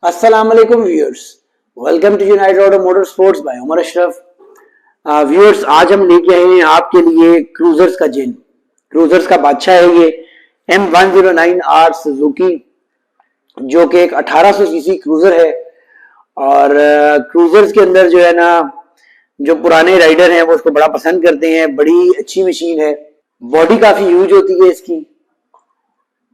अस्सलाम वालेकुम viewers, welcome to United Auto Motor Sports by Umar Ashraf. Viewers, आज हम लेके आए हैं आपके लिए क्रूजर्स का जिन, क्रूजर्स का बादशाह है ये M109R सुजुकी, जो कि एक 1800 सीसी क्रूजर है। और क्रूजर्स के अंदर जो है ना, जो पुराने राइडर हैं वो उसको बड़ा पसंद करते हैं। बड़ी अच्छी मशीन है, बॉडी काफी यूज होती है इसकी,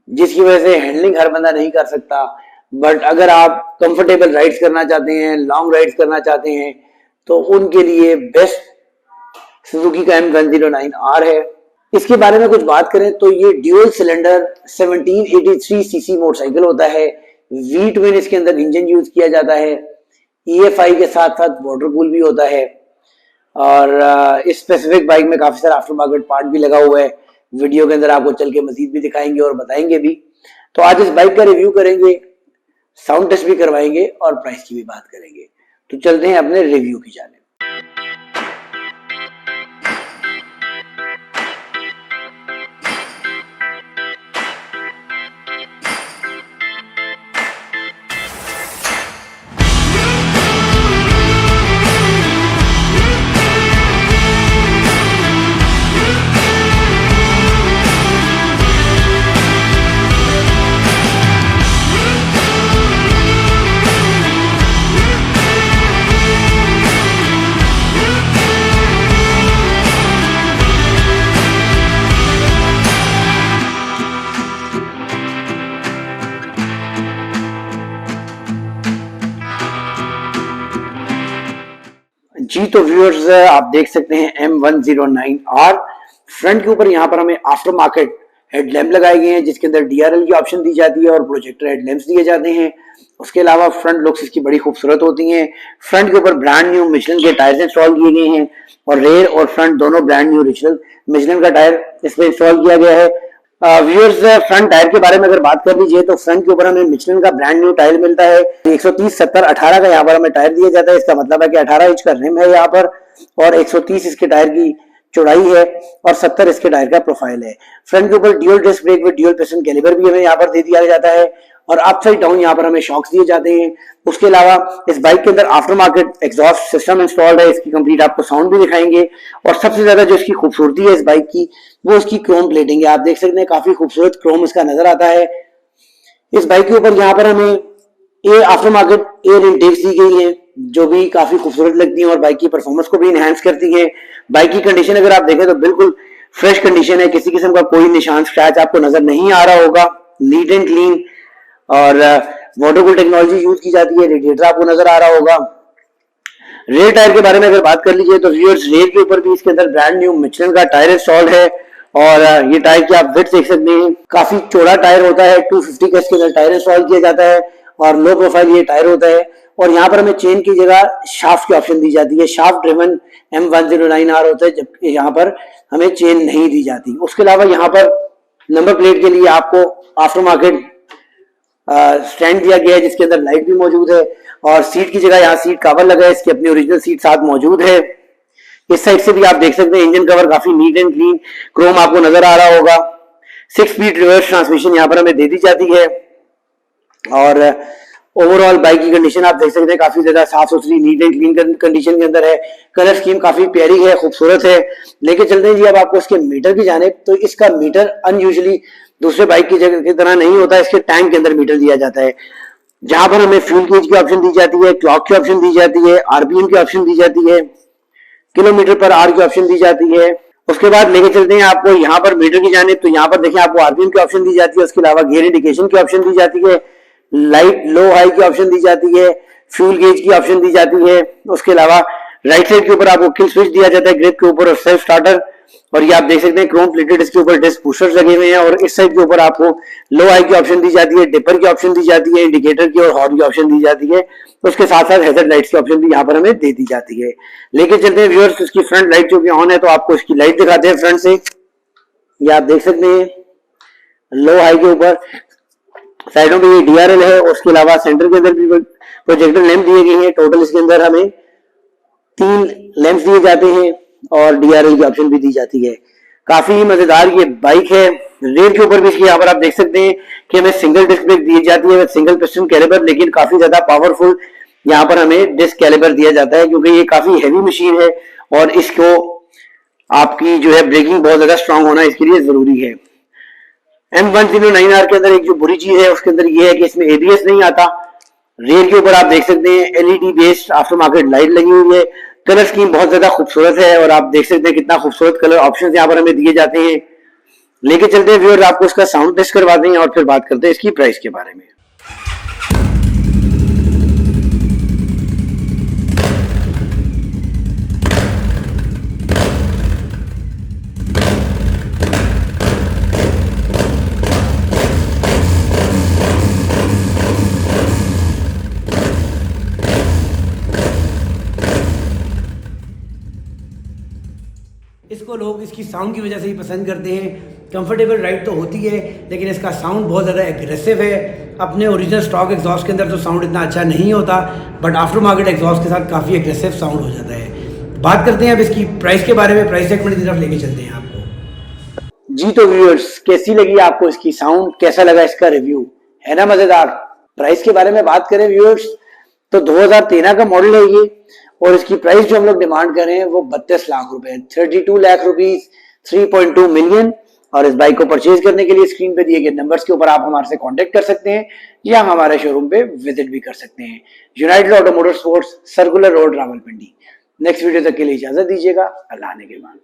जिसकी वजह से हैंडलिंग हर बंदा नहीं कर सकता। बट अगर आप कंफर्टेबल राइड्स करना चाहते हैं, लॉन्ग राइड्स करना चाहते हैं, तो उनके लिए बेस्ट सुजुकी का M109R है। इसके बारे में कुछ बात करें तो ये ड्यूल सिलेंडर 1783 सीसी मोटरसाइकिल होता है। वी ट्विन इसके अंदर इंजन यूज किया जाता है। EFI के साथ साथ वाटर कूल भी होता है। और इस स्पेसिफिक बाइक में काफी सारा आफ्टर मार्केट पार्ट भी लगा हुआ है। वीडियो के अंदर आपको चल के मजीद भी दिखाएंगे और बताएंगे भी। तो आज इस बाइक का रिव्यू करेंगे, साउंड टेस्ट भी करवाएंगे और प्राइस की भी बात करेंगे। तो चलते हैं अपने रिव्यू की जाने। जी तो व्यूअर्स, आप देख सकते हैं M109R। फ्रंट के ऊपर यहाँ पर हमें आफ्टर मार्केट हेडलैम्प लगाए गए हैं, जिसके अंदर DRL की ऑप्शन दी जाती है और प्रोजेक्टर हेडलैम्प्स दिए जाते हैं। उसके अलावा फ्रंट लुक्स इसकी बड़ी खूबसूरत होती हैं। फ्रंट के ऊपर ब्रांड न्यू मिशेलिन के टायर्स इंस्टॉल किए गए हैं और रेयर और फ्रंट दोनों ब्रांड न्यू ओरिजिनल मिशेलिन का टायर इसमें इंस्टॉल किया गया है। व्यूअर्स, फ्रंट टायर के बारे में अगर बात कर लीजिए तो फ्रंट के ऊपर हमें मिशेलिन का ब्रांड न्यू टायर मिलता है। 130/70/18 का यहाँ पर हमें टायर दिया जाता है। इसका मतलब है कि 18 इंच का रिम है यहाँ पर और 130 इसके टायर की चौड़ाई है और 70 इसके टायर का प्रोफाइल है। फ्रंट के ऊपर dual disc brake with dual piston caliper भी हमें यहाँ पर दे दिया जाता है और अपसाइड डाउन यहाँ पर हमें शॉक्स दिए जाते हैं। उसके अलावा इस बाइक के अंदर after market exhaust system installed है। इसकी कंप्लीट आपको साउंड भी दिखाएंगे और सबसे ज्यादा जो इसकी खूबसूरती है इस बाइक की, वो इसकी क्रोम प्लेटिंग है। आप देख सकते हैं काफी खूबसूरत क्रोम इसका नजर आता है। इस बाइक के ऊपर यहाँ पर हमें आफ्टर मार्केट एयर इनटेक्स दी गई है, जो भी काफी खूबसूरत लगती है और बाइक की परफॉर्मेंस को भी इनहेंस करती है। बाइक की कंडीशन अगर आप देखें तो बिल्कुल फ्रेश कंडीशन है, किसी किस्म का कोई निशान स्क्रैच आपको नजर नहीं आ रहा होगा। नीट एंड क्लीन और वाटर कूल टेक्नोलॉजी यूज की जाती है। रेडिएटर आपको नजर आ रहा होगा। रेयर टायर के बारे में अगर बात कर लीजिए तो व्यूअर्स, रेयर के ऊपर भी इसके अंदर ब्रांड न्यू मिशेलिन का टायर इंस्टॉल्ड है और ये टायर की आप विड्थ देख सकते हैं, काफी चौड़ा टायर होता है। 250 का इसके अंदर टायर इंस्टॉल किया जाता है और लो प्रोफाइल ये टायर होता है। और यहाँ पर हमें चेन की जगह शाफ्ट की ऑप्शन दी जाती है। शाफ्ट ड्रिवन M109R होता है, जबकि यहाँ पर हमें चेन नहीं दी जाती। उसके अलावा यहाँ पर नंबर प्लेट के लिए आपको आफ्टर मार्केट स्टैंड दिया गया है, जिसके अंदर लाइट भी मौजूद है और सीट की जगह यहाँ सीट कवर लगा है। इसकी अपनी ओरिजिनल सीट साथ मौजूद है। इस साइड से भी आप देख सकते हैं इंजन कवर काफी नीट एंड क्लीन क्रोम आपको नजर आ रहा होगा। 6 स्पीड रिवर्स ट्रांसमिशन यहाँ पर हमें दे दी जाती है और ओवरऑल बाइक की कंडीशन आप देख सकते हैं काफी ज्यादा साफ सुथरी नीट एंड क्लीन कंडीशन के अंदर है। कलर स्कीम काफी प्यारी है, खूबसूरत है। लेके चलते हैं जी अब आपको इसके मीटर की जाने। तो इसका मीटर अनयूजुअली दूसरे बाइक की जगह की तरह नहीं होता है। इसके टैंक के अंदर मीटर दिया जाता है, जहां पर हमें फ्यूल गेज की ऑप्शन दी जाती है, क्लॉक की ऑप्शन दी जाती है, RPM की ऑप्शन दी जाती है, किलोमीटर पर आवर की ऑप्शन दी जाती है। उसके बाद लेके चलते हैं आपको यहाँ पर मीटर की जाने। तो यहाँ पर देखिए आपको RPM की ऑप्शन दी जाती है। उसके अलावा गियर इंडिकेशन की ऑप्शन दी जाती है, लाइट लो हाई की ऑप्शन दी जाती है, फ्यूल गेज की ऑप्शन दी जाती है। उसके अलावा राइट साइड के ऊपर आपको किल स्विच दिया जाता है, ग्रिप के ऊपर और सेल्फ स्टार्टर। और ये आप देख सकते हैं क्रोम प्लेटेड इसके ऊपर डिस्क पुशर्स लगे हुए हैं और इस साइड के ऊपर आपको लो हाई की ऑप्शन दी जाती है, डिपर की ऑप्शन दी जाती है, इंडिकेटर की और हॉर्न की ऑप्शन दी जाती है। उसके साथ साथ हैजर्ड लाइट्स की ऑप्शन भी यहाँ पर हमें दे दी जाती है। लेके चलते हैं व्यूअर्स, इसकी फ्रंट लाइट जो कि ऑन है, तो आपको इसकी लाइट दिखाते हैं फ्रंट से। ये आप देख सकते हैं लो हाई के ऊपर साइडों पे ये DRL है। उसके अलावा सेंटर के अंदर भी प्रोजेक्टर लैंप दिए गए हैं। टोटल इसके अंदर हमें 3 लैंप दिए जाते हैं और DRL की ऑप्शन भी दी जाती है। काफी मजेदार ये बाइक है रेयर के ऊपर भी इसकी यहाँ पर आप देख सकते हैं कि हमें सिंगल डिस्क ब्रेक दी जाती है, सिंगल पिस्टन कैलिबर, लेकिन काफी ज्यादा पावरफुल यहाँ पर हमें डिस्क कैलिबर दिया जाता है, क्योंकि ये काफी हैवी मशीन है और इसको आपकी जो है ब्रेकिंग बहुत ज्यादा स्ट्रांग होना इसके लिए जरूरी है। M109R के अंदर एक जो बुरी चीज है उसके अंदर ये है कि इसमें ABS नहीं आता। रेयर के ऊपर आप देख सकते हैं LED based after market light लगी हुई है। कलर स्कीम बहुत ज्यादा खूबसूरत है और आप देख सकते हैं कितना खूबसूरत कलर ऑप्शन यहाँ पर हमें दिए जाते हैं। लेके चलते हैं व्यूअर्स, आपको इसका साउंड टेस्ट करवाते हैं और फिर बात करते हैं इसकी प्राइस के बारे में। इसको लोग इसकी साउंड की वजह से ही पसंद करते हैं। कंफर्टेबल राइड तो होती है, लेकिन इसका साउंड बहुत ज़्यादा एग्रेसिव है। अपने ओरिजिनल स्टॉक एग्जॉस्ट के अंदर तो साउंड इतना अच्छा नहीं होता, बट आफ्टर मार्केट एग्जॉस्ट के साथ काफ़ी एग्रेसिव साउंड हो जाता है। बात करते हैं अब इसकी प्राइस के बारे में, प्राइस सेगमेंट की तरफ लेके चलते हैं आपको। जी तो व्यूअर्स, कैसी लगी आपको इसकी साउंड, कैसा लगा इसका रिव्यू, है ना मज़ेदार। प्राइस के बारे में बात करें व्यूअर्स तो 2013 का मॉडल है ये, और इसकी प्राइस जो हम लोग डिमांड कर रहे हैं वो 32 लाख रुपए, 32 लाख रुपीज, 3.2 मिलियन। और इस बाइक को परचेज करने के लिए स्क्रीन पे दिए गए नंबर्स के ऊपर आप हमारे से कांटेक्ट कर सकते हैं या हमारे शोरूम पे विजिट भी कर सकते हैं। United Auto Motor sports, circular road, Rawalpindi. Next video तक के लिए इजाजत दीजिएगा। अल्लाह ने के बाद।